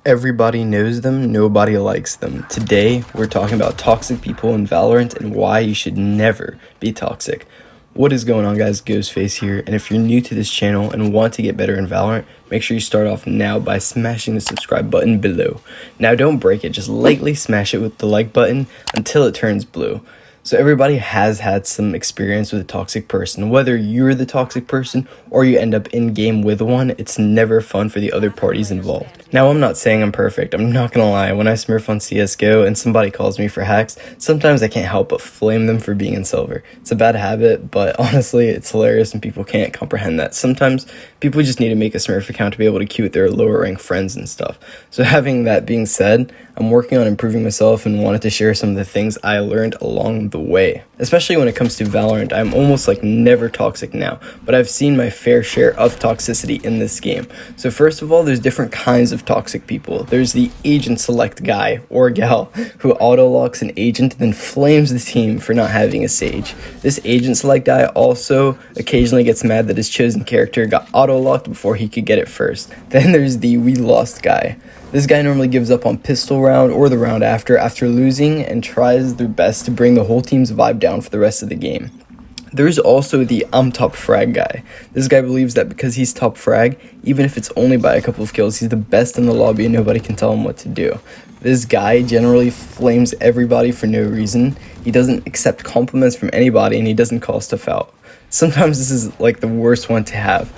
Everybody knows them, nobody likes them. Today, we're talking about toxic people in Valorant and why you should never be toxic. What is going on, guys? Ghostface here, and if you're new to this channel and want to get better in Valorant, make sure you start off now by smashing the subscribe button below. Now, don't break it, just lightly smash it with the like button until it turns blue. So everybody has had some experience with a toxic person. Whether you're the toxic person or you end up in game with one, it's never fun for the other parties involved. Now, I'm not saying I'm perfect. I'm not gonna lie. When I smurf on CSGO and somebody calls me for hacks, sometimes I can't help but flame them for being in silver. It's a bad habit, but honestly, it's hilarious and people can't comprehend that. Sometimes people just need to make a smurf account to be able to queue with their lower rank friends and stuff. So having that being said, I'm working on improving myself and wanted to share some of the things I learned along the way. Especially when it comes to Valorant, I'm almost like never toxic now, but I've seen my fair share of toxicity in this game. So first of all, there's different kinds of toxic people. There's the agent select guy or gal who auto-locks an agent and then flames the team for not having a sage. This agent select guy also occasionally gets mad that his chosen character got auto-locked before he could get it first. Then there's the we lost guy. This guy normally gives up on pistol round or the round after losing and tries their best to bring the whole team's vibe down for the rest of the game. There's also the I'm top frag guy. This guy believes that because he's top frag, even if it's only by a couple of kills, he's the best in the lobby and nobody can tell him what to do. This guy generally flames everybody for no reason. He doesn't accept compliments from anybody and he doesn't call stuff out. Sometimes this is like the worst one to have.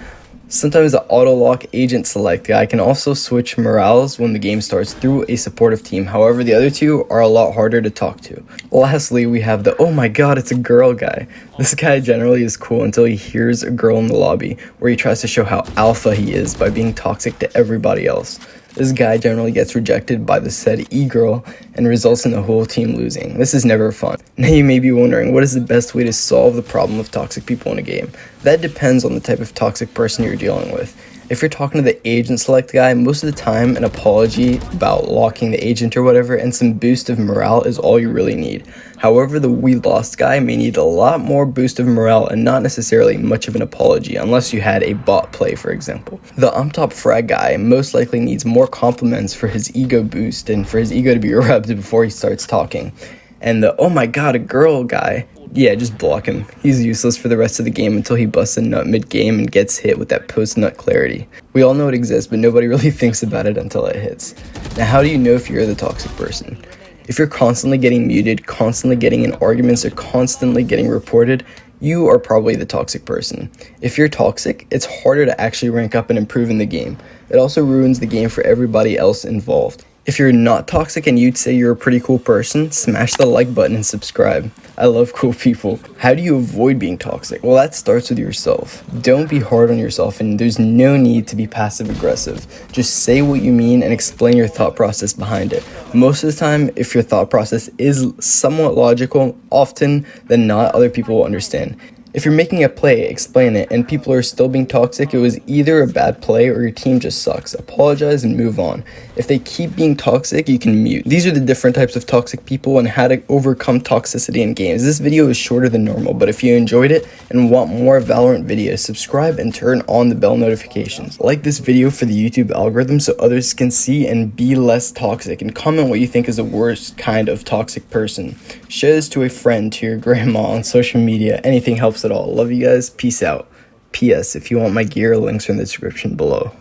Sometimes the auto-lock agent select guy can also switch morales when the game starts through a supportive team. However, the other two are a lot harder to talk to. Lastly, we have the oh my god, it's a girl guy. This guy generally is cool until he hears a girl in the lobby where he tries to show how alpha he is by being toxic to everybody else. This guy generally gets rejected by the said e-girl and results in the whole team losing. This is never fun. Now you may be wondering, what is the best way to solve the problem of toxic people in a game? That depends on the type of toxic person you're dealing with. If you're talking to the agent select guy, most of the time an apology about locking the agent or whatever and some boost of morale is all you really need. However, the we lost guy may need a lot more boost of morale and not necessarily much of an apology unless you had a bot play, for example. The I'm top frag guy most likely needs more compliments for his ego boost and for his ego to be rubbed before he starts talking. And the oh my god, a girl guy, yeah, just block him. He's useless for the rest of the game until he busts a nut mid-game and gets hit with that post-nut clarity. We all know it exists, but nobody really thinks about it until it hits. Now, how do you know if you're the toxic person? If you're constantly getting muted, constantly getting in arguments, or constantly getting reported, you are probably the toxic person. If you're toxic, it's harder to actually rank up and improve in the game. It also ruins the game for everybody else involved. If you're not toxic and you'd say you're a pretty cool person, smash the like button and subscribe. I love cool people. How do you avoid being toxic? Well, that starts with yourself. Don't be hard on yourself, and there's no need to be passive aggressive. Just say what you mean and explain your thought process behind it. Most of the time, if your thought process is somewhat logical, often than not, other people will understand. If you're making a play, explain it, and people are still being toxic, it was either a bad play or your team just sucks. Apologize and move on. If they keep being toxic, you can mute. These are the different types of toxic people and how to overcome toxicity in games. This video is shorter than normal, but if you enjoyed it and want more Valorant videos, subscribe and turn on the bell notifications. Like this video for the YouTube algorithm so others can see and be less toxic, and comment what you think is the worst kind of toxic person. Share this to a friend, to your grandma, on social media. Anything helps at all. Love you guys. Peace out. P.S. If you want my gear, links are in the description below.